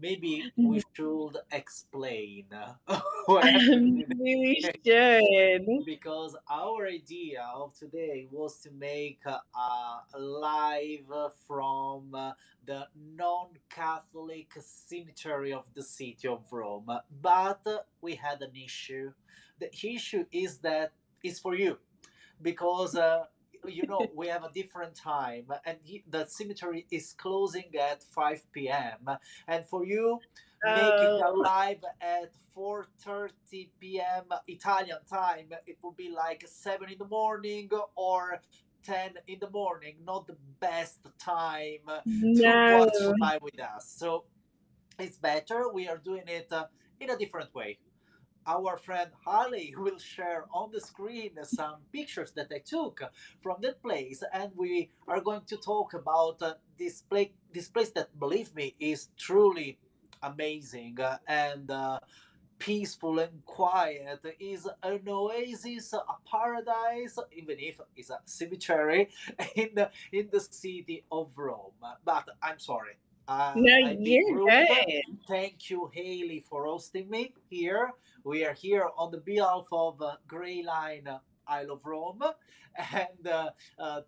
maybe we should explain what happened in We should. because our idea of today was to make a live from the non-Catholic cemetery of the city of Rome, but we had an issue. The issue is that it's for you because we have a different time and the cemetery is closing at 5 p.m. and for you making a Oh, live at 4:30 p.m. Italian time, it would be like 7 in the morning or 10 in the morning, not the best time to watch no. live with us. So it's better we are doing it in a different way. Our friend Halee will share on the screen some pictures that I took from that place, and we are going to talk about this place that, believe me, is truly amazing and peaceful and quiet. Is an oasis, a paradise, even if it's a cemetery in the city of Rome. But I'm sorry. No, I've been you're rude. good. Thank you, Halee, for hosting me here. We are here on the behalf of Grey Line Isle of Rome, and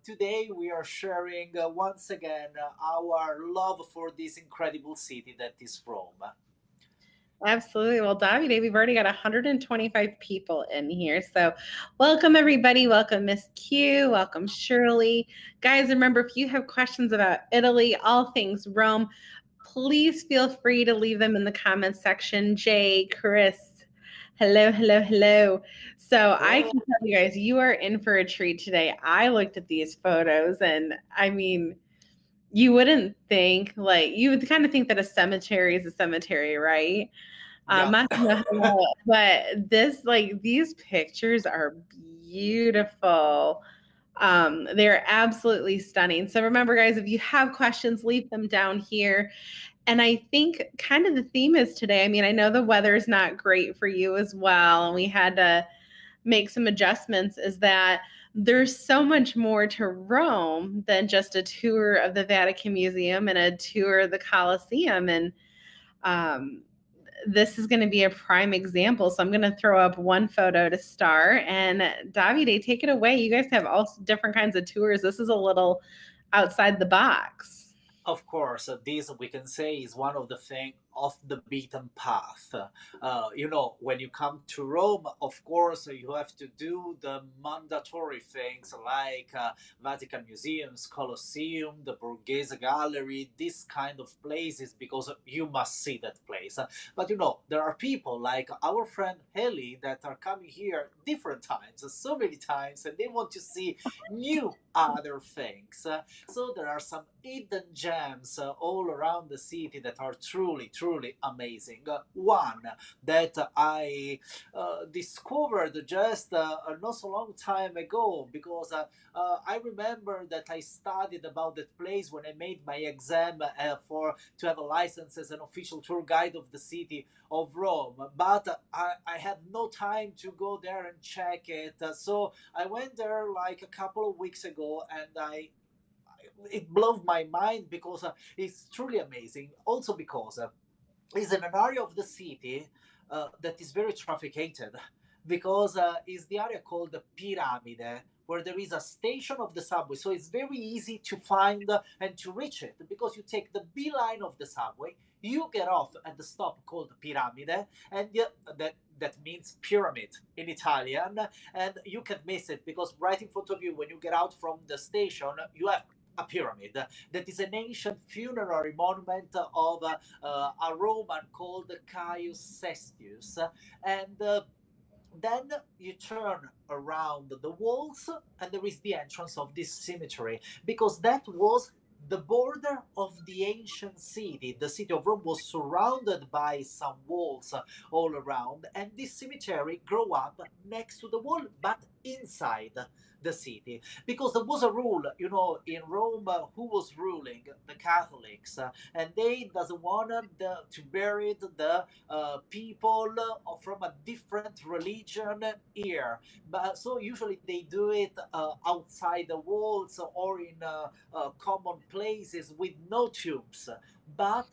today we are sharing once again our love for this incredible city that is Rome. Absolutely. Well, Davide, we've already got 125 people in here. So, welcome everybody. Welcome, Miss Q. Welcome, Shirley. Guys, remember if you have questions about Italy, all things Rome, please feel free to leave them in the comments section. Jay, Chris, hello, hello, hello. So, I Hello. can tell you guys, you are in for a treat today. I looked at these photos and I mean, you wouldn't think, like, you would kind of think that a cemetery is a cemetery, right? Yeah. Massimo, hello. But this, like, these pictures are beautiful. They're absolutely stunning. So remember, guys, if you have questions, leave them down here. And I think kind of the theme is today. I mean, I know the weather is not great for you as well, and we had to make some adjustments. Is that there's so much more to Rome than just a tour of the Vatican Museum and a tour of the Colosseum. And um, this is going to be a prime example. So I'm going to throw up one photo to start. And Davide, take it away. You guys have all different kinds of tours. This is a little outside the box. Of course, this we can say is one of the things off the beaten path. When you come to Rome, of course, you have to do the mandatory things like Vatican Museums, Colosseum, the Borghese Gallery, this kind of places because you must see that place. But there are people like our friend Halee that are coming here different times, so many times, and they want to see new other things. So there are some hidden gems all around the city that are truly, truly amazing. One that I discovered just not so long time ago because I remember that I studied about that place when I made my exam for to have a license as an official tour guide of the city of Rome. But I had no time to go there and check it. So I went there like a couple of weeks ago, and it blew my mind because it's truly amazing. Also because it's in an area of the city that is very trafficked because it's the area called the Piramide, where there is a station of the subway. So it's very easy to find and to reach it because you take the B line of the subway, you get off at the stop called Piramide, and that means pyramid in Italian, and you can miss it because right in front of you, when you get out from the station, you have a pyramid that is an ancient funerary monument of a Roman called Caius Cestius. And then you turn around the walls, and there is the entrance of this cemetery because that was the border of the ancient city. The city of Rome was surrounded by some walls all around, and this cemetery grew up next to the wall, but inside the city, because there was a rule, in Rome, who was ruling the Catholics, and they doesn't want to bury the people from a different religion here. But so usually they do it outside the walls or in common places with no tombs. But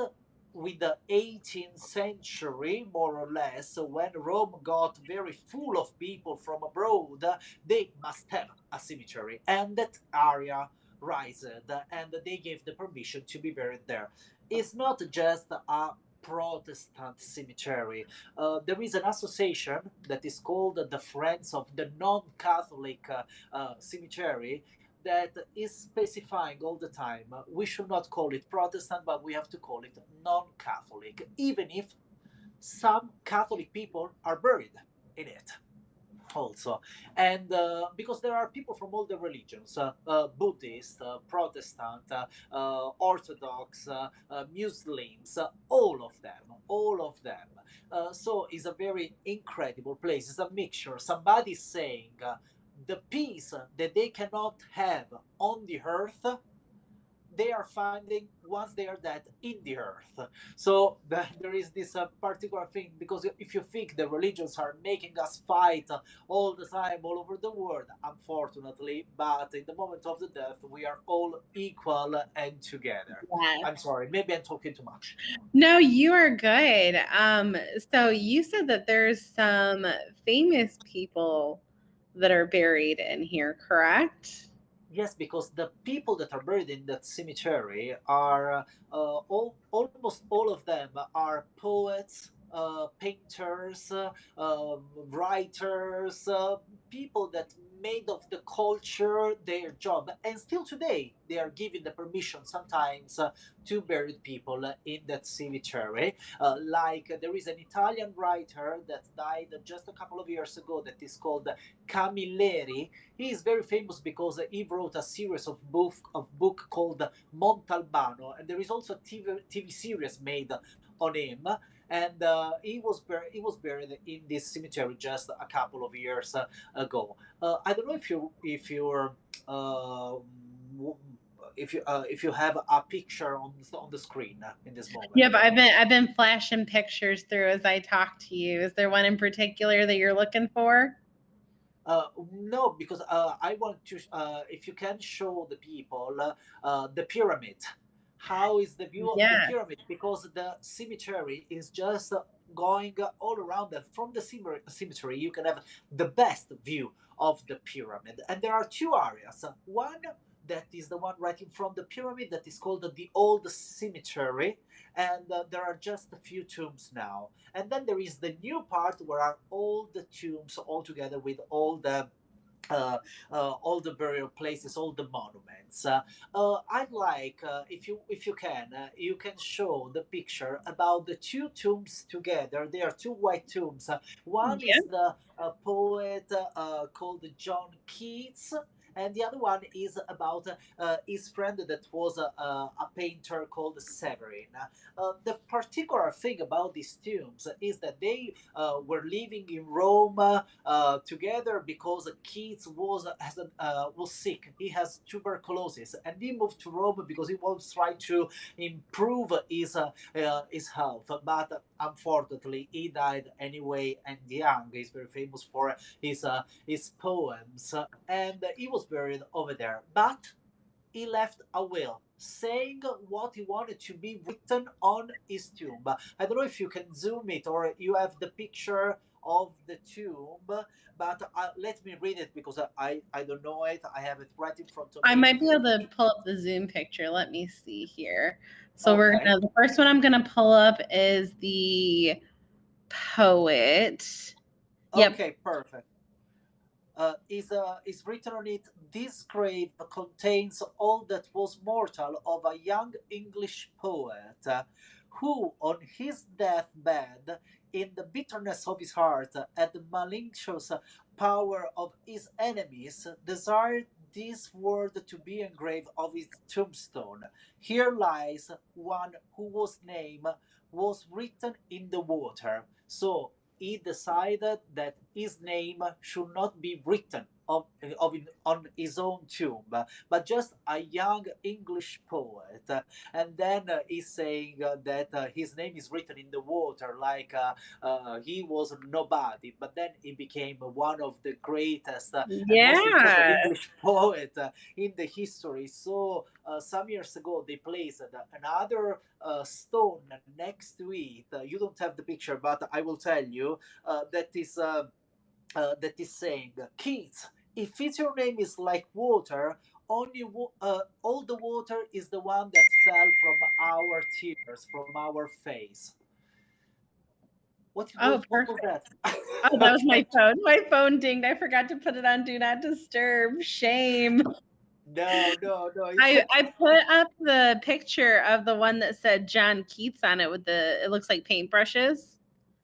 with the 18th century, more or less, when Rome got very full of people from abroad, they must have a cemetery, and that area rised, and they gave the permission to be buried there. It's not just a Protestant cemetery. There is an association that is called the Friends of the Non-Catholic Cemetery, that is specifying all the time we should not call it Protestant, but we have to call it non Catholic, even if some Catholic people are buried in it also. And because there are people from all the religions, Buddhist, Protestant, Orthodox, Muslims, all of them. So it's a very incredible place. It's a mixture. Somebody's saying the peace that they cannot have on the earth, they are finding once they are dead in the earth. So there is this particular thing, because if you think the religions are making us fight all the time all over the world, unfortunately, but in the moment of the death we are all equal and together. Yes. I'm sorry, maybe I'm talking too much. No, you are good. So you said that there's some famous people that are buried in here, correct? Yes, because the people that are buried in that cemetery are almost all of them are poets, painters, writers, people that made of the culture their job, and still today they are given the permission sometimes to bury people in that cemetery. Like there is an Italian writer that died just a couple of years ago that is called Camilleri. He is very famous because he wrote a series of book called Montalbano, and there is also a TV series made on him. And he was buried in this cemetery just a couple of years ago. I don't know uh, if you have a picture on the screen in this moment. Yep, I've been flashing pictures through as I talk to you. Is there one in particular that you're looking for? No, because I want to. If you can show the people the pyramid, how is the view of the Yeah. pyramid? Because the cemetery is just going all around, and from the cemetery you can have the best view of the pyramid. And there are two areas. One that is the one right in front of the pyramid that is called the old cemetery, and there are just a few tombs now. And then there is the new part where are all the tombs all together with uh, all the burial places, all the monuments. I'd like, if you can show the picture about the two tombs together. They are two white tombs. One is Yep. the poet called John Keats. And the other one is about his friend that was a painter called Severin. The particular thing about these tombs is that they were living in Rome together because Keats was sick. He has tuberculosis, and he moved to Rome because he was trying to improve his health. But unfortunately, he died anyway and young. He's very famous for his poems, and he was buried over there. But he left a will saying what he wanted to be written on his tomb. I don't know if you can zoom it or you have the picture of the tomb, but let me read it because I don't know it. I have it right in front of I me. might be able to pull up the Zoom picture. Let me see here. So Okay. the first one I'm gonna pull up is the poet. Yep. Okay, perfect. Is written on it, this grave contains all that was mortal of a young English poet, who, on his deathbed, in the bitterness of his heart, at the malicious power of his enemies, desired this word to be engraved of his tombstone. Here lies one whose name was written in the water. So he decided that his name should not be written on his own tomb, but just a young English poet. And then he's saying that his name is written in the water, like he was nobody, but then he became one of the greatest and most important Yeah. English poet in the history. So some years ago, they placed another stone next to it. You don't have the picture, but I will tell you that is saying, kids, if it's your name is like water, all the water is the one that fell from our tears, from our face. Oh, What was perfect. that? Oh, that was my Okay. phone. My phone dinged. I forgot to put it on Do Not Disturb. Shame. No, no, no. It's I okay. put up the picture of the one that said John Keats on it with it looks like paintbrushes.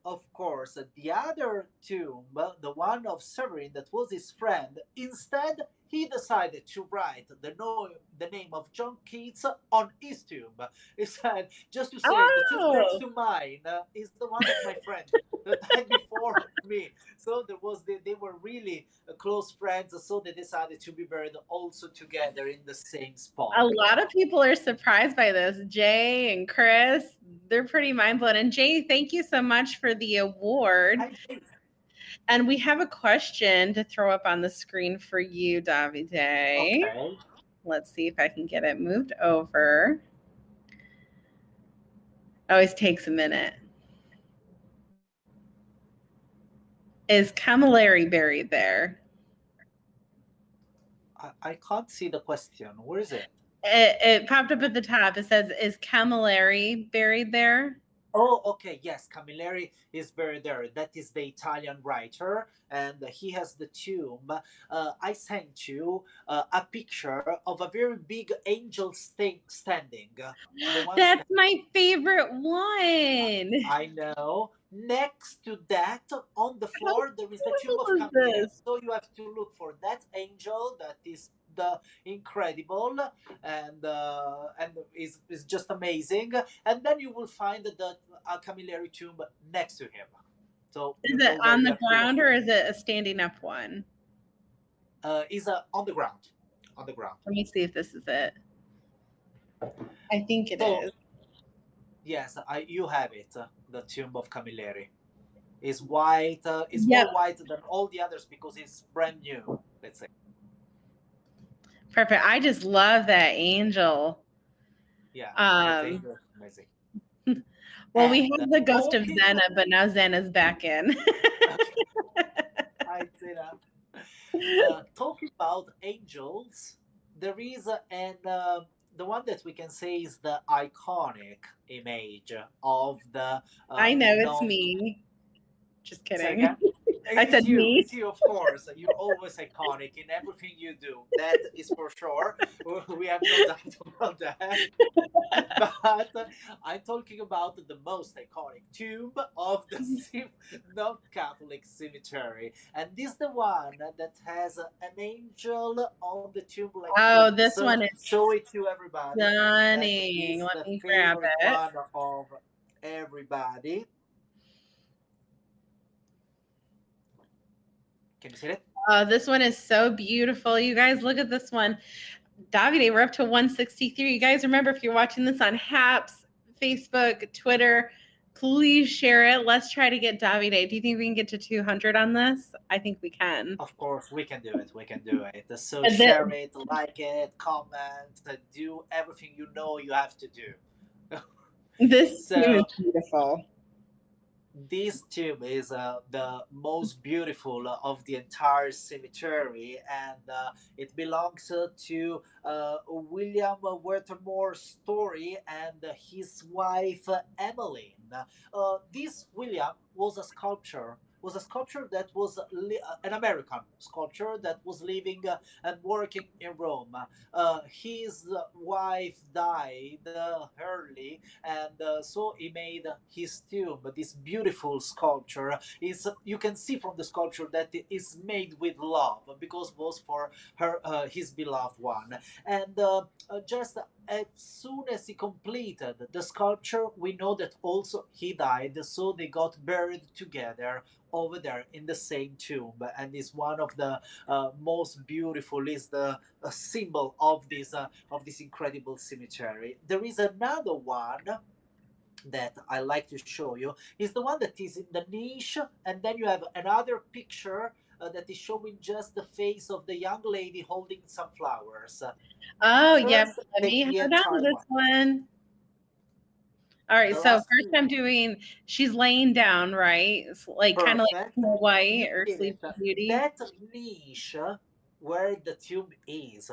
Of course, the other tomb, the one of Severin that was his friend, instead he decided to write the name of John Keats on his tomb. He said, just to say, the tomb next Oh, to mine is the one of my friend that died before me. So they were really close friends, so they decided to be buried also together in the same a spot. lot of people are surprised by this. Jay and Chris, they're pretty mind blown. And Jay, thank you so much for the award. Hi, Jake. And we have a question to throw up on the screen for you, Davide. Okay. Let's see if I can get it moved over. Always takes a minute. Is Camilleri buried there? I can't see the question. Where is it? It popped up at the top. It says, "Is Camilleri buried there?" Oh, okay. Yes, Camilleri is buried there. That is the Italian writer, and he has the tomb. I sent you a picture of a very big angel standing. The one That's my favorite one. I know. Next to that, on the How floor, there is the tomb of cool is Camilleri. this? So you have to look for that angel. That is the incredible, and is just amazing. And then you will find the Camilleri tomb next to him. So you Is it know where on you the have to look. ground or is it a standing up one? Is on the ground. On the ground. Let me see if this is it. I think it So is. yes, you have it. The tomb of Camilleri is white. Is Yep. more white than all the others because it's brand new. Let's say. Perfect. I just love that angel. Yeah, that Um, angel is amazing. well, we And have the ghost of talking, Xena, but now Xena's back in. okay, I say that. Talking about angels, there is an the one that we can say is the iconic image of the I know it's non. me. Just Say kidding. again. I said me. It's you, of course. You're always iconic in everything you do. That is for sure. We have no doubt about that. But I'm talking about the most iconic tomb of the non-Catholic cemetery, and this is the one that has an angel on the tomb like Oh, this. this one is Show it to everybody. That stunning. is Let the me grab favorite it. one of everybody. Can you see it? This one is so beautiful. You guys, look at this one. Davide, we're up to 163. You guys remember if you're watching this on Haps, Facebook, Twitter, please share it. Let's try to get Davide. Do you think we can get to 200 on this? I think we can. Of course, we can do it. We can do it. So And share it, like it, comment, do everything you know you have to do. this tomb is So beautiful. this tomb is the most beautiful of the entire cemetery, and it belongs to William Whittemore Story and his wife Emmeline. This William was a sculptor. Was a sculptor that was an American sculptor that was living and working in Rome. His wife died early, and so he made his tomb. This beautiful sculpture is, you can see from the sculpture that it is made with love because it was for her, his beloved one. And just as soon as he completed the sculpture, we know that also he died, so they got buried together over there in the same tomb, and is one of the most beautiful. Is the symbol of this incredible cemetery. There is another one that I like to show you. Is the one that is in the niche, and then you have another picture that is showing just the face of the young lady holding some flowers. Oh, yep. First, Let me take the hold on to entire this one. one. All right, The so last first two, I'm doing, she's laying down, right? It's like kind of like perfect. Snow You White or did it. Sleeping Beauty. That niche where the tomb is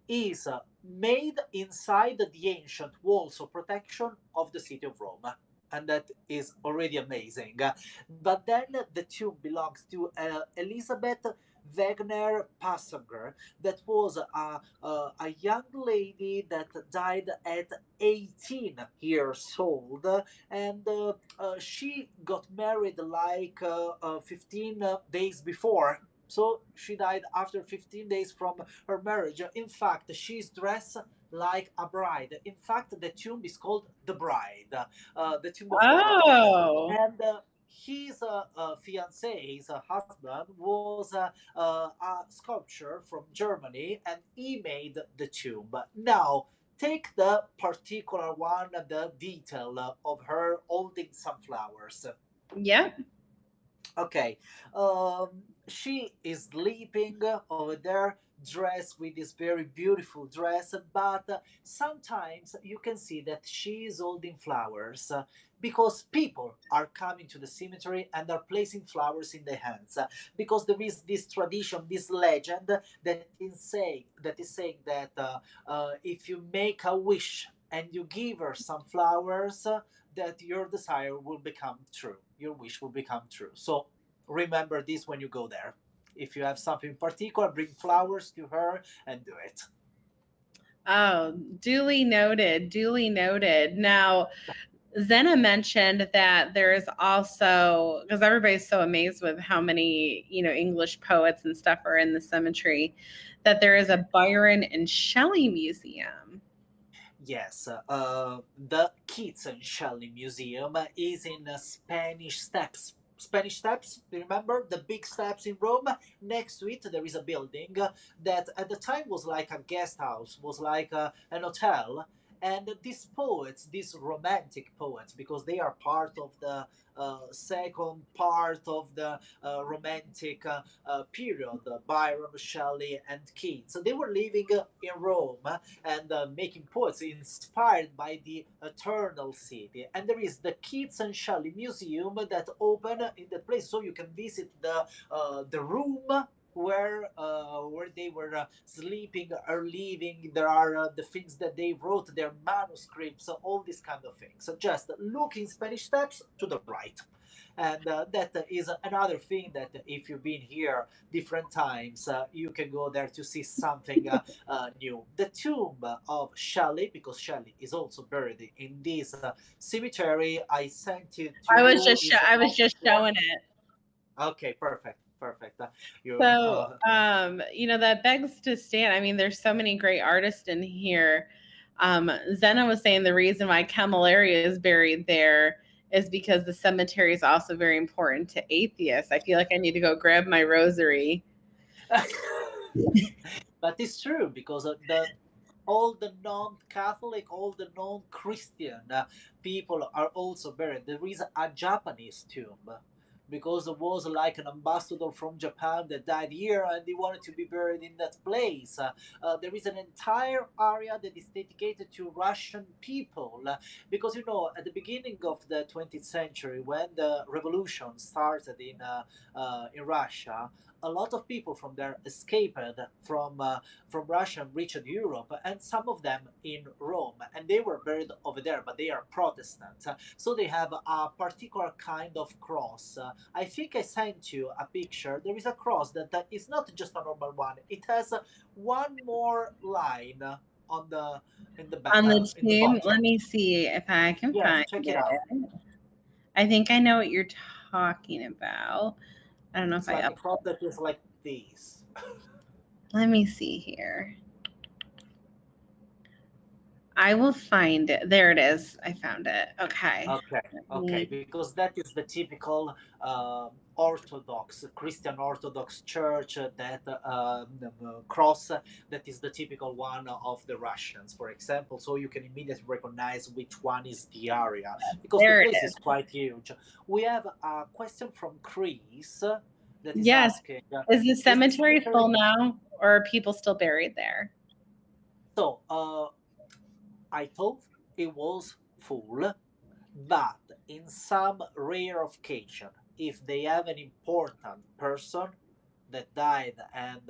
made inside the ancient walls of protection of the city of Rome. And that is already amazing. But then the tomb belongs to Elizabeth Wagner Passenger, that was a young lady that died at 18 years old, and she got married like 15 days before. So she died after 15 days from her marriage. In fact, she's dressed like a bride. In fact, the tomb is called the Bride, the tomb of the bride. Oh, And his fiance, his husband, was a sculptor from Germany, and he made the tomb. Now, take the particular one, the detail of her holding some flowers. yep. Okay, she is sleeping over there, dressed with this very beautiful dress, but sometimes you can see that she is holding flowers because people are coming to the cemetery and are placing flowers in their hands. Because there is this tradition, this legend that is saying that if you make a wish and you give her some flowers, that your desire will become true. Your wish will become true. So remember this when you go there. If you have something in particular, bring flowers to her and do it. Oh, duly noted. Duly noted. Now, Zena mentioned that there is also, because everybody's so amazed with how many, English poets and stuff are in the cemetery, that there is a Byron and Shelley museum. Yes, the Keats and Shelley Museum is in Spanish Steps. Spanish Steps, do you remember the big steps in Rome? Next to it, there is a building that at the time was like a guest house, was like an hotel. And these poets, these romantic poets, because they are part of the second part of the romantic period, Byron, Shelley, and Keats. So they were living in Rome and making poets inspired by the eternal city. And there is the Keats and Shelley Museum that open in that place, so you can visit the room where they were sleeping or living. There are the things that they wrote, their manuscripts, all these kind of things. So just look in Spanish Steps to the right. And that is another thing that if you've been here different times, you can go there to see something new. The tomb of Shelley, because Shelley is also buried in this cemetery. I sent it to you. Is I was on the just floor. showing it. Okay, perfect, perfect. You So, that begs to stand. I mean, there's so many great artists in here. Zena was saying the reason why Camilleri is buried there is because the cemetery is also very important to atheists. I feel like I need to go grab my rosary. but it's true because the all the non-Catholic, all the non-Christian people are also buried. There is a Japanese tomb because there was like an ambassador from Japan that died here and he wanted to be buried in that place. There is an entire area that is dedicated to Russian people because at the beginning of the 20th century, when the revolution started in Russia, a lot of people from there escaped from Russia and reached Europe, and some of them in Rome, and they were buried over there, but they are Protestant, so they have a particular kind of cross. I think I sent you a picture. There is a cross that is not just a normal one. It has one more line on the On the in the tomb, let bottom. me see if I can Yes, find check it out. it. I think I know what you're talking about. I don't know if It's I like up. a cross that is like this. Let me see here. I will find it. There it is. I found it. Okay. Okay, Let okay, me. because that is the typical Orthodox, Christian Orthodox Church cross. That is the typical one of the Russians, for example. So you can immediately recognize which one is the area because the There it place is. is quite huge. We have a question from Chris that is Yes. asking: Is the Is the cemetery cemetery? full now, or are people still buried there? So I thought it was full, but in some rare occasion, if they have an important person that died and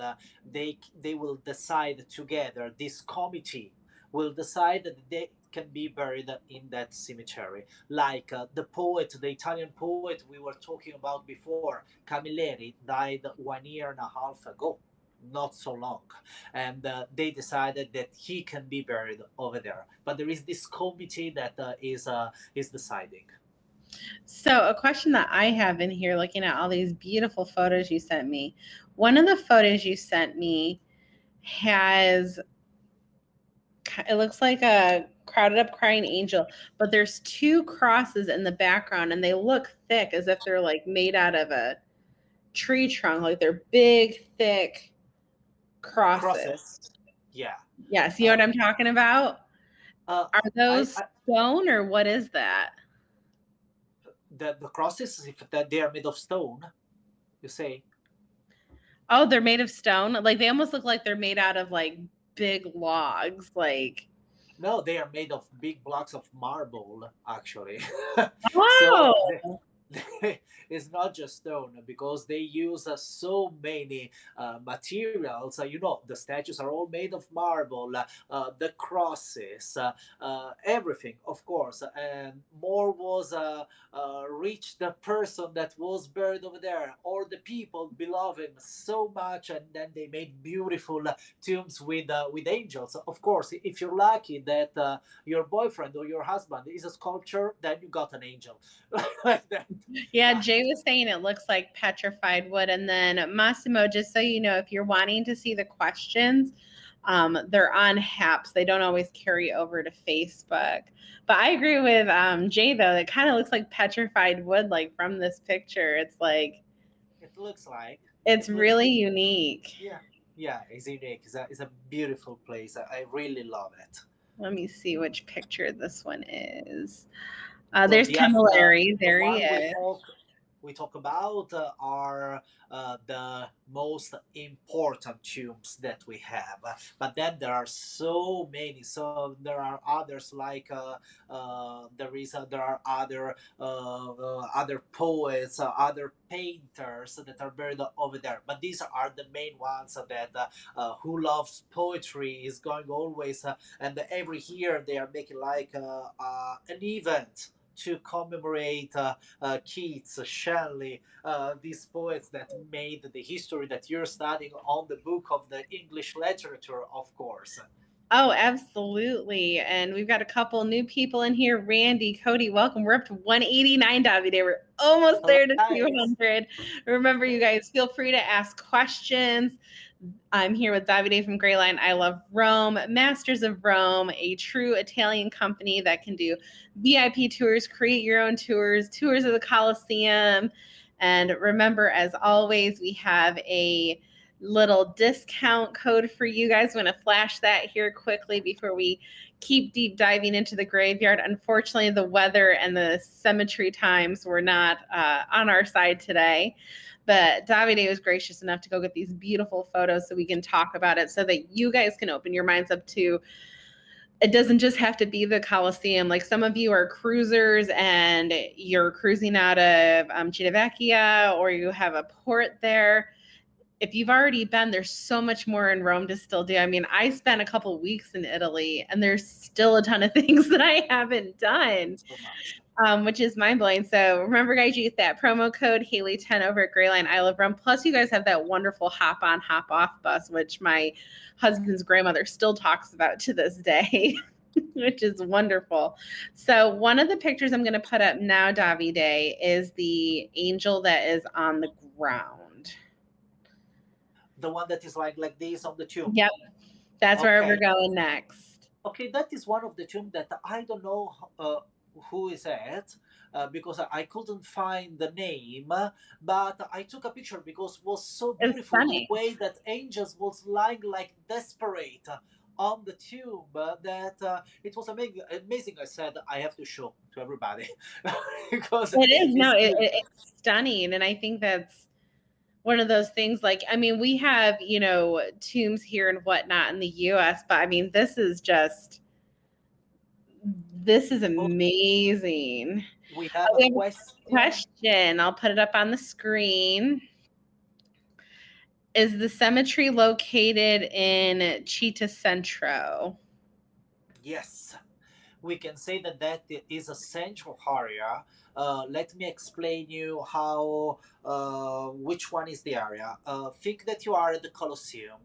they will decide together, this committee will decide that they can be buried in that cemetery. Like the poet, the Italian poet we were talking about before, Camilleri, died 1 year and a half ago, not so long, and they decided that he can be buried over there. But there is this committee that is deciding. So, a question that I have in here, looking at all these beautiful photos you sent me, one of the photos you sent me has, it looks like a crowded up crying angel, but there's two crosses in the background and they look thick as if they're like made out of a tree trunk, like they're big, thick crosses. Crosses, yeah. Yeah, see Uh, what I'm talking about? uh, Are those I stone or what is that? the crosses, if that they are made of stone, you say? Oh, they're made of stone. Like they almost look like they're made out of like big logs. Like, No, they are made of big blocks of marble, actually. So oh, it's not just stone because they use so many materials. The statues are all made of marble, the crosses, everything, of course. And more was reached the person that was buried over there, or the people beloved him so much, and then they made beautiful tombs with angels. Of course, if you're lucky that your boyfriend or your husband is a sculptor, then you got an angel like that. yeah. But Jay was saying it looks like petrified wood. And then Massimo, just so you know, if you're wanting to see the questions, they're on HAPS. They don't always carry over to Facebook. But I agree with Jay, though. It kind of looks like petrified wood, like from this picture. It's like, it looks like it's it looks really unique. yeah, yeah, it's unique. It's a beautiful place. I really love it. Let me see which picture this one is. So There's Camilleri. the There he one is. we talk about are the most important tombs that we have. But then there are so many. So there are others like there are other poets, other painters that are buried over there. But these are the main ones that who loves poetry is going always, and every year they are making like an event to commemorate Keats, Shelley, these poets that made the history that you're studying on the book of the English literature, of course. Oh, absolutely. And we've got a couple new people in here. Randy, Cody, welcome. We're up to 189, Davide. We're almost Hello, there to guys. 200. Remember, you guys, feel free to ask questions. I'm here with Davide from Greyline. I Love Rome, Masters of Rome, a true Italian company that can do VIP tours, create your own tours, tours of the Colosseum. And remember, as always, we have a little discount code for you guys. I'm going to flash that here quickly before we keep deep diving into the graveyard. Unfortunately, the weather and the cemetery times were not on our side today. But Davide was gracious enough to go get these beautiful photos so we can talk about it so that you guys can open your minds up to it doesn't just have to be the Coliseum. Like some of you are cruisers and you're cruising out of Civitavecchia or you have a port there. If you've already been, there's so much more in Rome to still do. I mean, I spent a couple weeks in Italy and there's still a ton of things that I haven't done, So much. which is mind blowing. So remember, guys, you get that promo code Halee10 over at Greyline I Love Rome. Plus, you guys have that wonderful hop on, hop off bus, which my husband's grandmother still talks about to this day. Which is wonderful. So one of the pictures I'm going to put up now, Davide, is the angel that is on the ground. The one that is like this on the tomb. Yep, that's where we're Okay. going next. Okay, that is one of the tomb that I don't know who is it, because I couldn't find the name, but I took a picture because it was so It's beautiful the stunning. way that angels was lying like desperate on the tomb, that it was amazing. Amazing. I said I have to show to everybody because It is. No, it's beautiful. it's stunning. And I think that's one of those things. Like, I mean, we have, tombs here and whatnot in the US, but I mean, this is Oh, amazing. we have a We have a question. question. I'll put it up on the screen. Is the cemetery located in Chita Centro? Yes, we can say that that is a central area. Let me explain you how which one is the area. Think that you are at the Colosseum.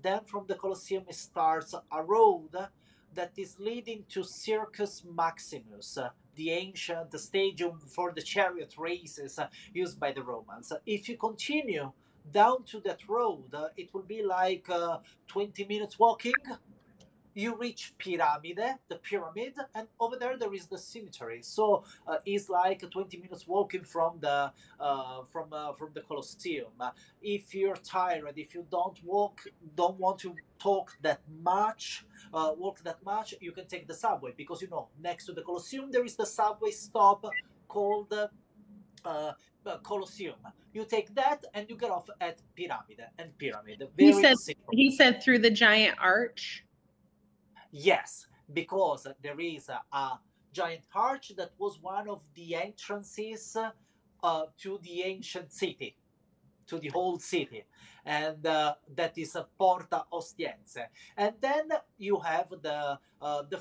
Then from the Colosseum starts a road that is leading to Circus Maximus, the ancient stadium for the chariot races used by the Romans. If you continue down to that road, it will be like 20 minutes walking. You reach Piramide, the pyramid, and over there is the cemetery. So it's like 20 minutes walking from the Colosseum. If you're tired, if you don't want to walk that much, you can take the subway, because next to the Colosseum there is the subway stop called uh, Colosseum. You take that and you get off at Pyramid, and Pyramid He very said simple. he said through the giant arch. Yes, because there is a giant arch that was one of the entrances to the ancient city, to the old city, and that is Porta Ostiense. And then you have the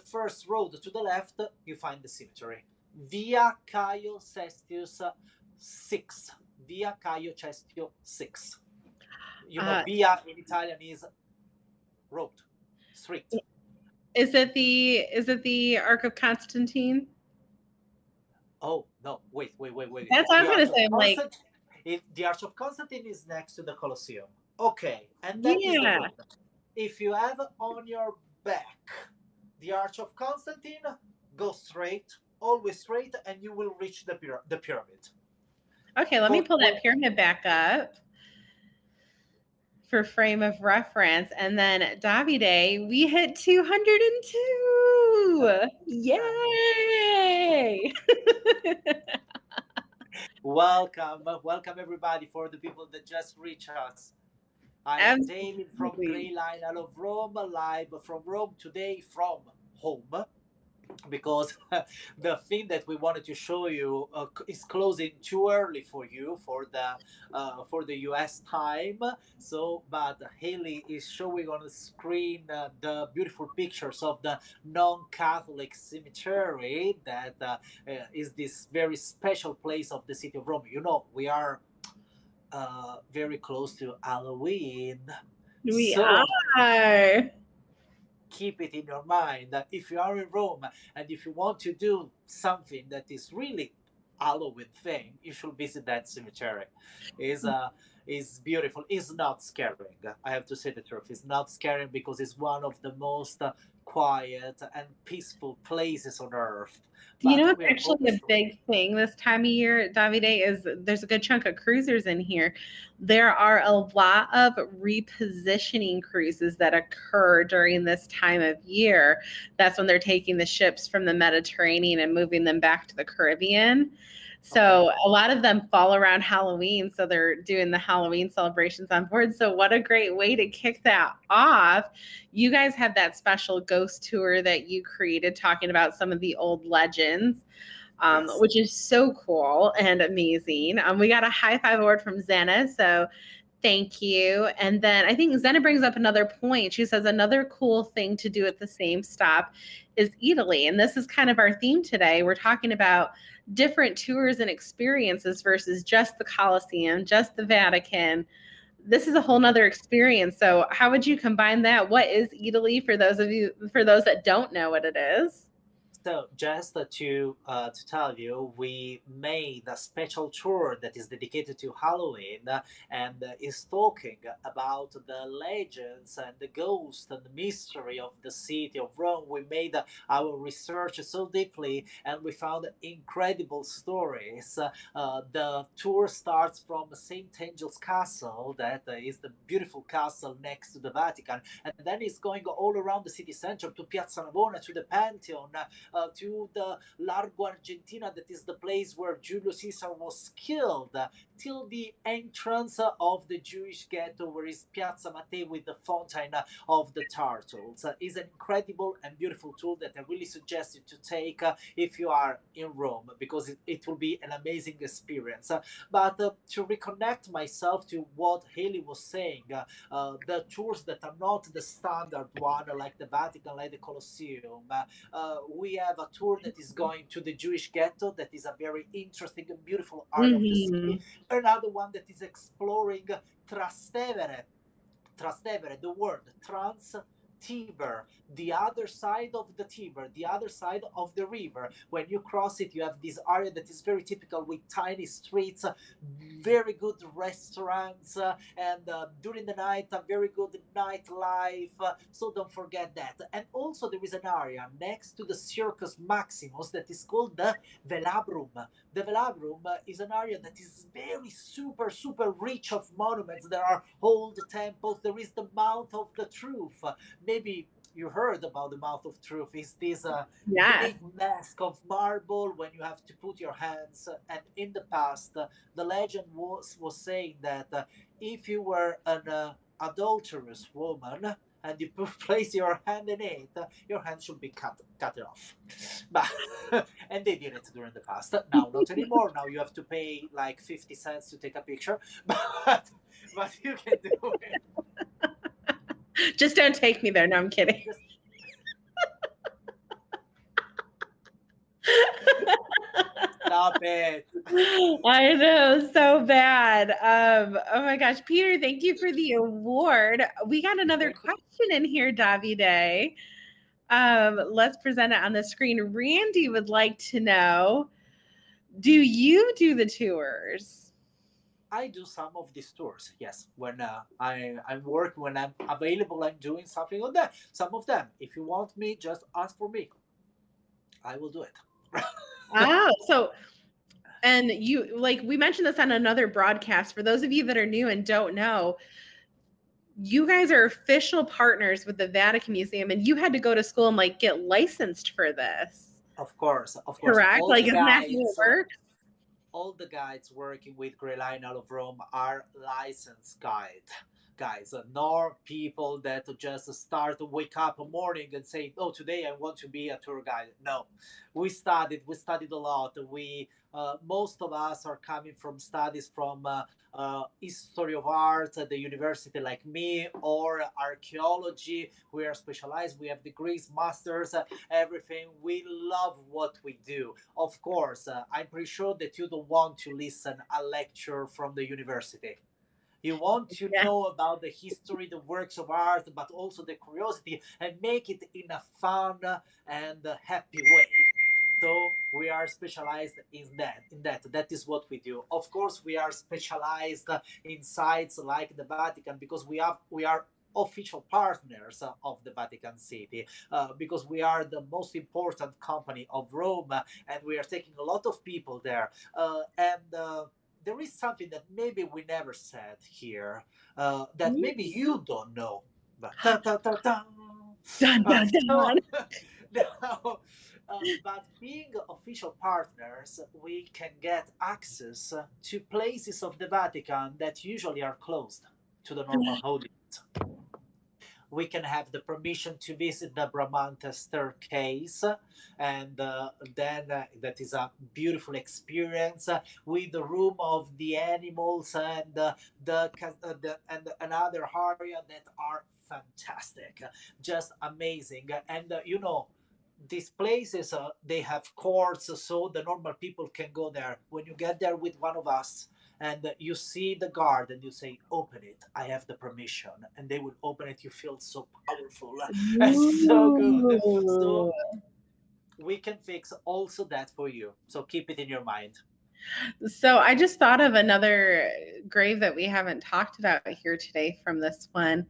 first road to the left. You find the cemetery, Via Caio Sestius 6. Via Caio Cestio 6. Uh, Via in Italian is road, street. is it the Arc of Constantine? Oh no! Wait! That's what I The was gonna Arch of say. I'm like, Constantine. The Arch of Constantine is next to the Colosseum. Okay, and that is the yeah. road. If you have on your back the Arch of Constantine, go straight, always straight, and you will reach the pyramid. Okay, let me For pull that when pyramid back up for frame of reference. And then Davide, we hit 202. Yay! welcome everybody. For the people that just reach us, I am David from Absolutely. Grey Line out of Rome, live from Rome today from home, because the thing that we wanted to show you is closing too early for you for the US time. So, but Haley is showing on the screen the beautiful pictures of the non-Catholic cemetery that is this very special place of the city of Rome. We are very close to Halloween, We so are. keep it in your mind that if you are in Rome and if you want to do something that is really Halloween thing, you should visit that cemetery. Is beautiful. It's not scaring. I have to say the truth. It's not scaring because it's one of the most quiet and peaceful places on earth. You know But what's we are actually always a big thing this time of year, Davide, is there's a good chunk of cruisers in here. There are a lot of repositioning cruises that occur during this time of year. That's when they're taking the ships from the Mediterranean and moving them back to the Caribbean. okay. So a lot of them fall around Halloween. So they're doing the Halloween celebrations on board. So what a great way to kick that off. You guys have that special ghost tour that you created talking about some of the old legends, Yes. which is so cool and amazing. We got a high five award from Zena. So thank you. And then I think Zena brings up another point. She says another cool thing to do at the same stop is Italy. And this is kind of our theme today. We're talking about different tours and experiences versus just the Colosseum, just the Vatican. This is a whole nother experience. So how would you combine that? What is Italy for those that don't know what it is? So just to tell you, we made a special tour that is dedicated to Halloween, and is talking about the legends and the ghosts and the mystery of the city of Rome. We made our research so deeply, and we found incredible stories. The tour starts from St. Angel's Castle, that is the beautiful castle next to the Vatican, and then it's going all around the city center to Piazza Navona, to the Pantheon, to the Largo Argentina, that is the place where Julius Caesar was killed, till the entrance of the Jewish ghetto, where is Piazza Mattei with the fountain of the turtles. Is an incredible and beautiful tool that I really suggest you to take if you are in Rome, because it will be an amazing experience. But to reconnect myself to what Halee was saying, the tours that are not the standard one, like the Vatican, like the Colosseum, we have a tour that is going to the Jewish ghetto, that is a very interesting and beautiful area of the city. Another one that is exploring Trastevere. Trastevere, the word trans Tiber, the other side of the Tiber, the other side of the river. When you cross it, you have this area that is very typical, with tiny streets, very good restaurants, and during the night, a very good nightlife. So don't forget that. And also, there is an area next to the Circus Maximus that is called the Velabrum. The Velabrum is an area that is very super rich of monuments. There are old temples. There is the Mouth of the Truth. Maybe you heard about the Mouth of Truth. It's this Yes. big mask of marble when you have to put your hands. And in the past, the legend was saying that if you were an adulterous woman and you place your hand in it, your hand should be cut off. But and they did it during the past. Now not anymore. Now you have to pay like 50 cents to take a picture, but you can do it. Just don't take me there. No, I'm kidding. Just stop it. I know, so bad. Oh my gosh, Peter, thank you for the award. We got another Thank you. question in here, Davide. Let's present it on the screen. Randy would like to know, do you do the tours? I do some of these tours. Yes, when I'm working, when I'm available, I'm doing something on that. Some of them, if you want me, just ask for me. I will do it. Oh, so and you, like, we mentioned this on another broadcast. For those of you that are new and don't know, you guys are official partners with the Vatican Museum, and you had to go to school and like get licensed for this. Of course, Correct? Like, isn't that how it works? all the guides working with Grey Line out of Rome are licensed guys, nor people that just start to wake up a morning and say, "Oh, today I want to be a tour guide." No, we studied a lot. We Most of us are coming from studies from history of art at the university, like me, or archaeology. We are specialized. We have degrees, masters, everything. We love what we do. Of course, I'm pretty sure that you don't want to listen a lecture from the university. You want to Yeah. know about the history, the works of art, but also the curiosity, and make it in a fun and happy way. So we are specialized in that. That is what we do. Of course, we are specialized in sites like the Vatican, because we are official partners of the Vatican City, because we are the most important company of Rome, and we are taking a lot of people there. And there is something that maybe we never said here, that maybe you don't know. But, Dun, dun, so dun. now, but being official partners, we can get access to places of the Vatican that usually are closed to the normal audience. We can have the permission to visit the Bramante staircase, and then that is a beautiful experience, with the room of the animals, and and another area that are fantastic, just amazing. And these places, they have courts, so the normal people can go there. When you get there with one of us, and you see the guard, and you say, "Open it, I have the permission," and they will open it. You feel so powerful and so good. So Ooh. we can fix also that for you. So keep it in your mind. So I just thought of another grave that we haven't talked about here today from this one.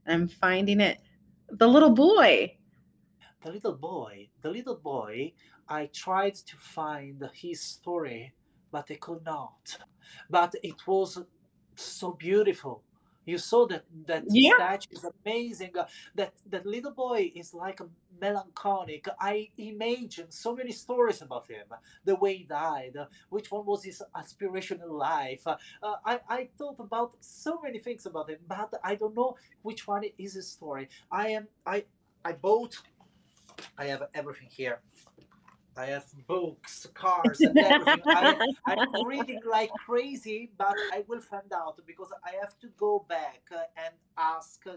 I'm finding it. The little boy. The little boy, I tried to find his story, but I could not. But it was so beautiful. You saw that Yeah. statue is amazing. That little boy is like a melancholic. I imagined so many stories about him. The way he died, which one was his aspiration in life. I thought about so many things about him, but I don't know which one is his story. I bought. I have everything here. I have books, cars, and everything. I'm reading like crazy, but I will find out because I have to go back and ask uh,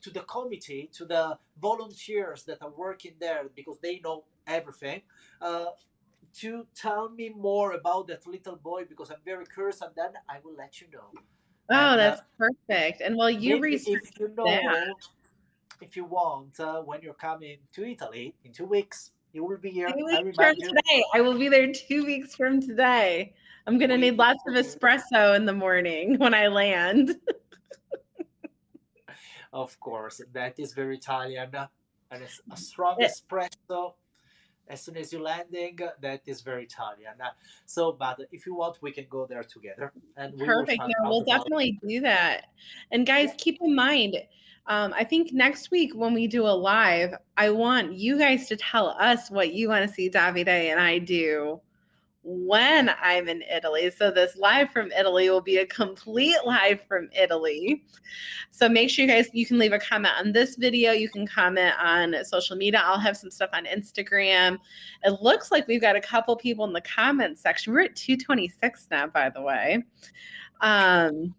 to the committee, to the volunteers that are working there because they know everything. Uh, to tell me more about that little boy because I'm very curious, and then I will let you know. Oh, And that's perfect. And while you maybe research if you that, know, if you want, when you're coming to Italy in 2 weeks, you will be here. two I weeks from remind you, today, I will be there 2 weeks from today. I'm going to we need will lots of be, espresso in the morning when I land. of course, that is very Italian. And it's a strong espresso as soon as you're landing, that is very Italian. So, but if you want, we can go there together and we will Perfect. find Yeah, out we'll about. definitely do that. And guys, Yeah, keep in mind, I think next week when we do a live, I want you guys to tell us what you want to see Davide and I do when I'm in Italy. So this live from Italy will be a complete live from Italy. So make sure you can leave a comment on this video. You can comment on social media. I'll have some stuff on Instagram. It looks like we've got a couple people in the comments section. We're at 226 now, by the way. Um,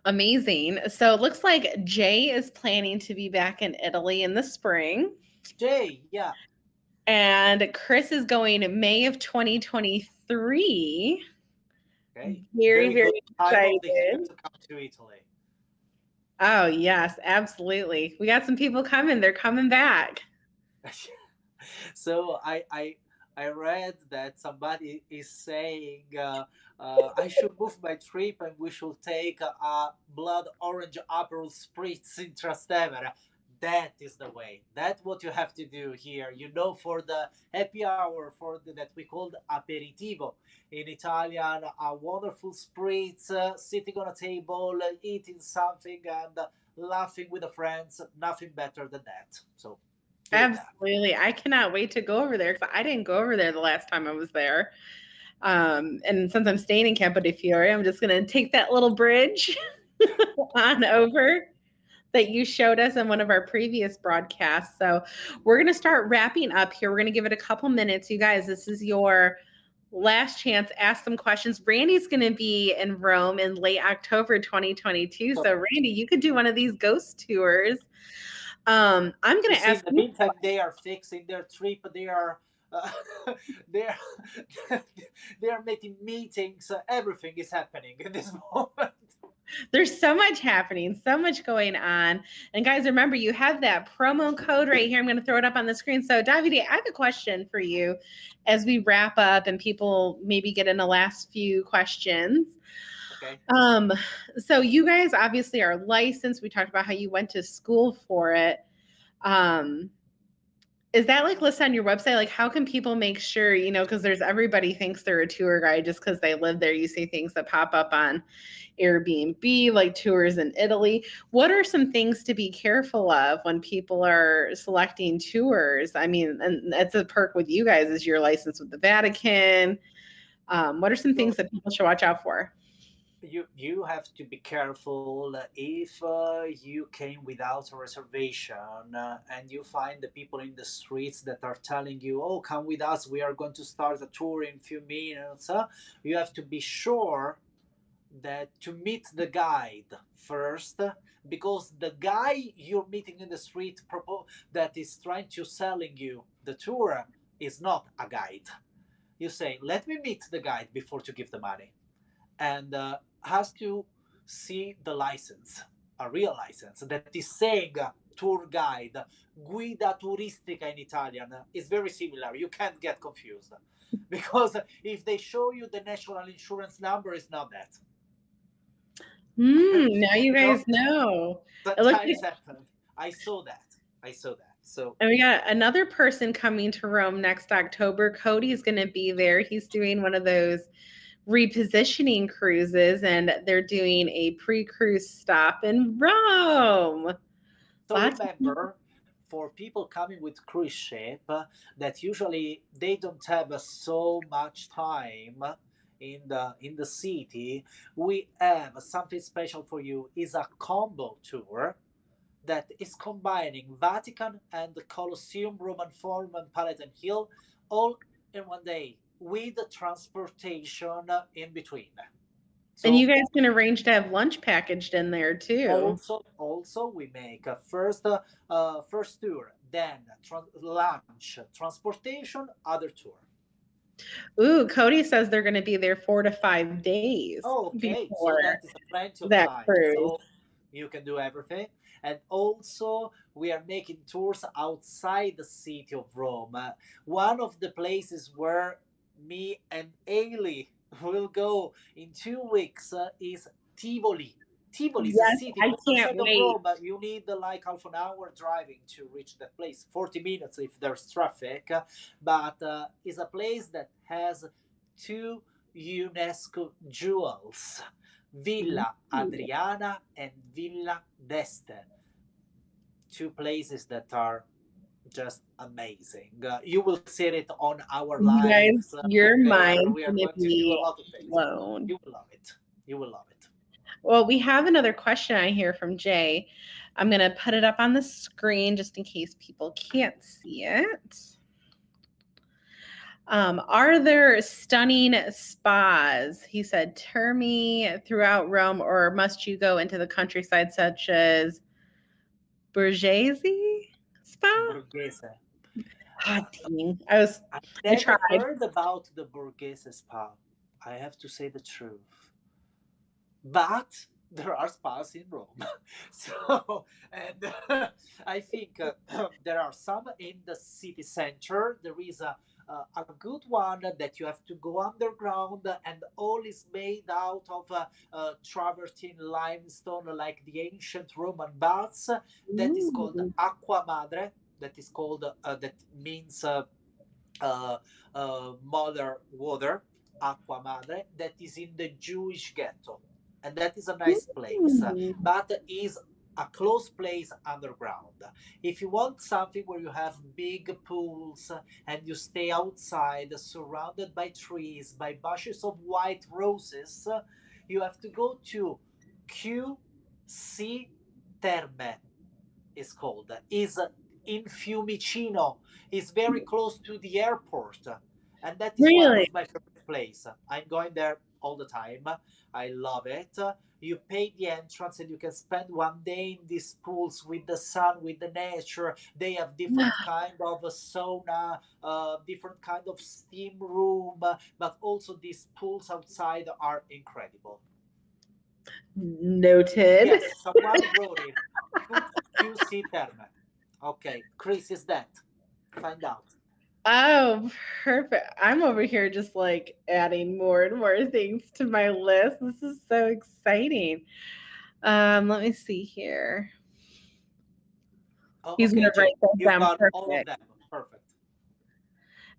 Amazing. So it looks like Jay is planning to be back in Italy in the spring. Jay, yeah, And Chris is going in May of 2023. okay, Very, very good very time of the year excited. to come to Italy. Oh, yes, absolutely. We got some people coming. They're coming back. So I read that somebody is saying I should move my trip and we should take a blood orange Aperol spritz in Trastevere. That is the way. That's what you have to do here. You know, for the happy hour, for that we called aperitivo in Italian, a wonderful spritz, sitting on a table, eating something, and laughing with the friends. Nothing better than that. So do that. Absolutely. I cannot wait to go over there because I didn't go over there the last time I was there. And since I'm staying in Campo di Fiore, I'm just going to take that little bridge on over that you showed us in one of our previous broadcasts. So we're going to start wrapping up here. We're going to give it a couple minutes. You guys, this is your last chance. Ask some questions. Randy's going to be in Rome in late October 2022. So, Randy, you could do one of these ghost tours. I'm going You to see, in ask the you. meantime, they are fixing their trip. They are uh, they are they are making meetings. Everything is happening in this moment. There's so much happening, so much going on. And guys, remember, you have that promo code right here. I'm going to throw it up on the screen. So, Davide, I have a question for you as we wrap up and people maybe get in the last few questions. Okay. Um, so you guys obviously are licensed. We talked about how you went to school for it. Um, is that like listed on your website? Like, how can people make sure, because there's everybody thinks they're a tour guide just because they live there. You see things that pop up on Airbnb, like tours in Italy. What are some things to be careful of when people are selecting tours? I mean, and that's a perk with you guys is your license with the Vatican. What are some So things that people should watch out for? you have to be careful if you came without a reservation and you find the people in the streets that are telling you, "Oh, come with us. We are going to start a tour in a few minutes." You have to be sure that to meet the guide first because the guy you're meeting in the street that is trying to selling you the tour is not a guide. You say, let me meet the guide before to give the money, and has to see the license, a real license that is saying tour guide, guida turistica in Italian, is very similar. You can't get confused because if they show you the national insurance number, it's not that. Now you You know, guys know. It looks sometimes like, happen. I saw that. I saw that. So and we got another person coming to Rome next October. Cody's going to be there. He's doing one of those repositioning cruises, and they're doing a pre-cruise stop in Rome. so Lots of remember, for people coming with cruise ship, that usually they don't have so much time in the city. We have something special for you. Is a combo tour that is combining Vatican and the Colosseum, Roman Forum, and Palatine Hill, all in one day with the transportation in between. And you So guys can arrange to have lunch packaged in there too. also we make a first tour, then lunch, transportation, other tour. Ooh, Cody says they're going to be there 4 to 5 days Okay, so before that is plenty of that time. cruise. So you can do everything. And also, we are making tours outside the city of Rome. One of the places where me and Halee will go in 2 weeks is Tivoli. Tivoli is a Yes, city I from the can't city of wait. Rome. You need like half an hour driving to reach that place, 40 minutes if there's traffic. But it's a place that has two UNESCO jewels, Villa Adriana and Villa d'Este, two places that are just amazing. You will see it on our You guys, lives your where mind's we are going to going to do a be lot of things. blown. You will love it. You will love it. Well, we have another question I hear from Jay. I'm going to put it up on the screen just in case people can't see it. Are there stunning spas? He said, Termi throughout Rome, or must you go into the countryside such as Borghese Spa? Borghese. Ah, dang. I I tried. never heard about the Borghese spa. I have to say the truth. But there are spas in Rome. So, and I think there are some in the city center. There is a good one that you have to go underground, and all is made out of travertine limestone, like the ancient Roman baths. That is called Ooh. Acqua Madre. That is called, that means uh, mother water, Acqua Madre, that is in the Jewish ghetto. And that is a nice place, Ooh. but is a close place underground. If you want something where you have big pools and you stay outside, surrounded by trees, by bushes of white roses, you have to go to QC Terme, is called. Is in Fiumicino. Is very close to the airport, and that is one Really? of my favorite places. I'm going there all the time. I love it. You pay the entrance and you can spend one day in these pools with the sun, with the nature. They have different kind of a sauna, different kind of steam room, but also these pools outside are incredible. Noted. Yes, someone wrote it. QC Terme. Okay, Chris is that. Find out. Oh, perfect. I'm over here just like adding more and more things to my list. This is so exciting. Let me see here. Oh, He's gonna okay, write Jay, that you've down got all of perfect. them. Perfect.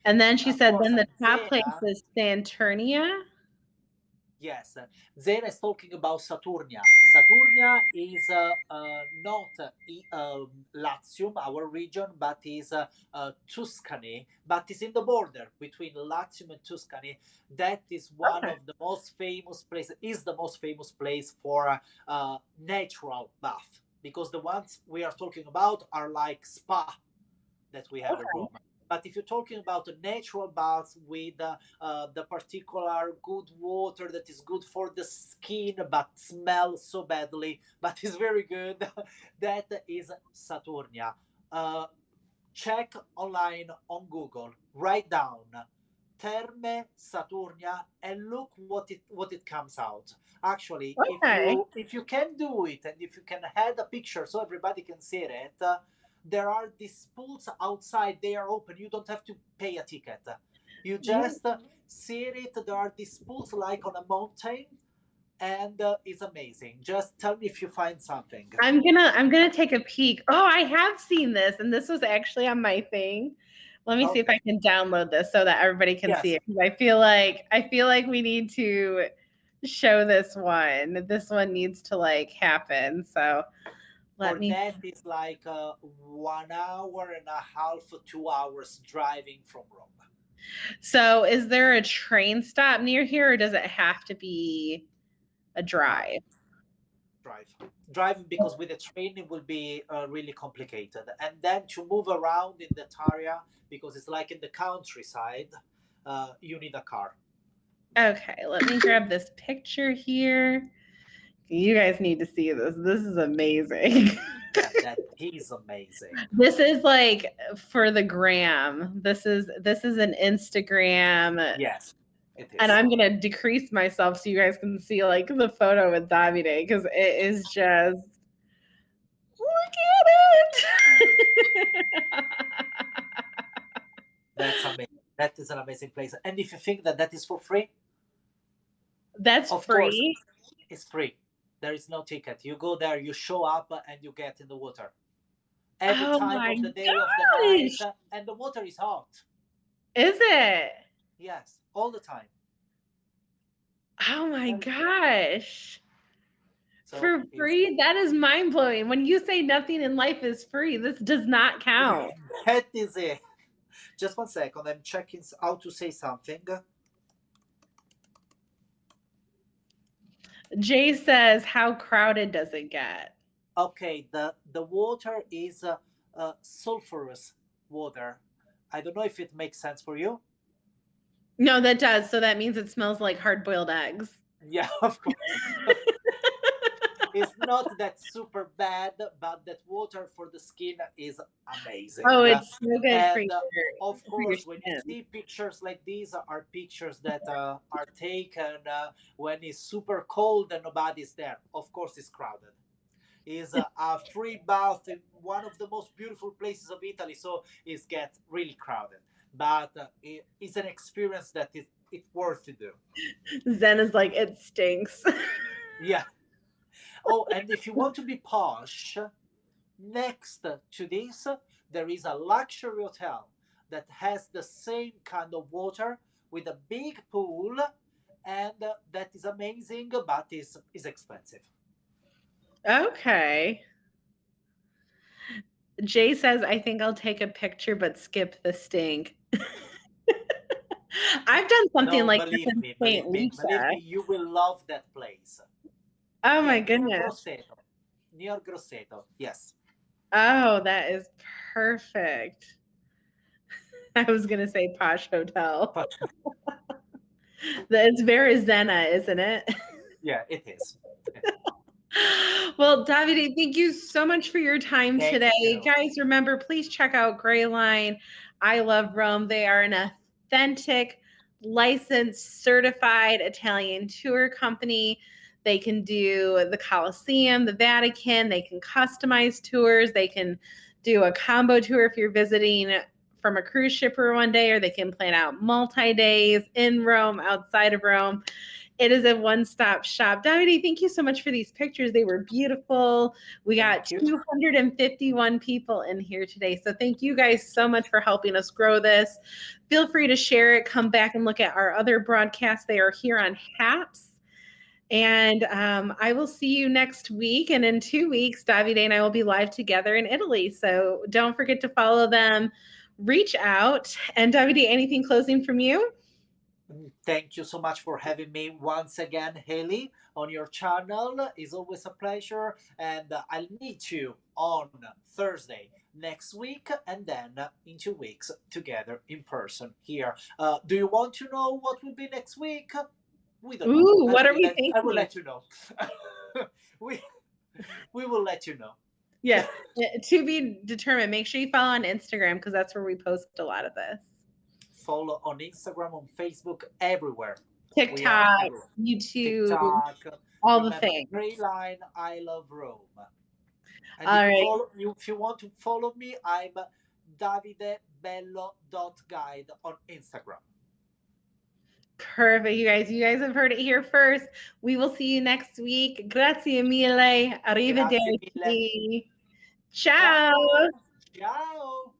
And then she Of said, course, then the top place Zena. is Saturnia. Yes, Zena is talking about Saturnia. Saturnia is not Latium, our region, but is Tuscany, but is in the border between Latium and Tuscany. That is one Okay. of the most famous places, is the most famous place for natural bath, because the ones we are talking about are like spa that we have in Okay. Rome. But if you're talking about a natural bath with the particular good water that is good for the skin but smells so badly, but is very good, that is Saturnia. Uh, Check online on Google, write down Terme Saturnia, and look what it comes out. Actually, Okay. if you can do it, and if you can add a picture so everybody can see it, there are these pools outside. They are open. You don't have to pay a ticket. You Yeah. just see it. There are these pools like on a mountain, and it's amazing. Just tell me if you find something. I'm gonna take a peek. Oh, I have seen this, and this was actually on my thing. Let me see if I Okay. can download this so that everybody can see Yes. it. 'Cause I feel like we need to show this one. This one needs to like happen. So let For me. that is like 1 hour and a half, 2 hours driving from Rome. So is there a train stop near here, or does it have to be a Drive, drive? drive, because with the train it will be really complicated. And then to move around in that area, because it's like in the countryside, you need a car. Okay, let me grab this picture here. You guys need to see this. This is amazing. Yeah, that is amazing. This is like for the gram. This is an Instagram, Yes, it and is. I'm gonna decrease myself so you guys can see like the photo with Davide because it is just look at it. That's amazing. That is an amazing place. And if you think that that is for free, That's of course, free. it's free. There is no ticket. You go there, you show up, and you get in the water. Any Oh time my of the day, of the night, gosh. and the water is hot. Is it? Yes, all the time. Oh my Very good. gosh. So For it's free? That is mind blowing. When you say nothing in life is free, this does not count. that is it. Just 1 second. I'm checking how to say something. Jay says, how crowded does it get? Okay, the water is sulfurous water. I don't know if it makes sense for you. No, that does. So that means it smells like hard boiled eggs. Yeah, of course. It's not that super bad, but that water for the skin is amazing. Oh, it's so good And of for your course, when you skin. see pictures like these, are pictures that are taken when it's super cold and nobody's there. Of course, it's crowded. Is a free bath in one of the most beautiful places of Italy, so it gets really crowded. But it's an experience that is it's worth to do. Zen is like, it stinks. Yeah. Oh, and if you want to be posh, next to this, there is a luxury hotel that has the same kind of water with a big pool, and that is amazing, but is expensive. Okay. Jay says, I think I'll take a picture but skip the stink. I've done something No, like this in St. believe Lucia. me, you will love that place. Oh my Yeah, goodness. Near Grosseto. Yes. Oh, that is perfect. I was going to say posh hotel. But It's very Zena, isn't it? yeah, it is. Well, Davide, thank you so much for your time Thank today. you. Guys, remember, please check out Gray Line. I Love Rome. They are an authentic, licensed, certified Italian tour company. They can do the Colosseum, the Vatican. They can customize tours. They can do a combo tour if you're visiting from a cruise ship for one day, or they can plan out multi-days in Rome, outside of Rome. It is a one-stop shop. Davide, thank you so much for these pictures. They were beautiful. We got Thank you. 251 people in here today. So thank you guys so much for helping us grow this. Feel free to share it. Come back and look at our other broadcasts. They are here on HAPS. And I will see you next week. And in 2 weeks, Davide and I will be live together in Italy. So don't forget to follow them. Reach out. And Davide, anything closing from you? Thank you so much for having me once again, Halee, on your channel. It's always a pleasure. And I'll meet you on Thursday next week, and then in 2 weeks together in person here. Do you want to know what will be next week? We don't know. Ooh, what are we I will thinking? let you know. we we will let you know. Yeah, to be determined. Make sure you follow on Instagram because that's where we post a lot of this. follow on Instagram, on Facebook, everywhere. We are TikTok, everywhere. YouTube, TikTok. all the Remember, things. Gray Line, I love Rome. And All right. if you want to follow me, I'm davidebello.guide on Instagram. Perfect, you guys. You guys have heard it here first. We will see you next week. Grazie mille. Grazie mille. Arrivederci. Ciao. Ciao. Ciao.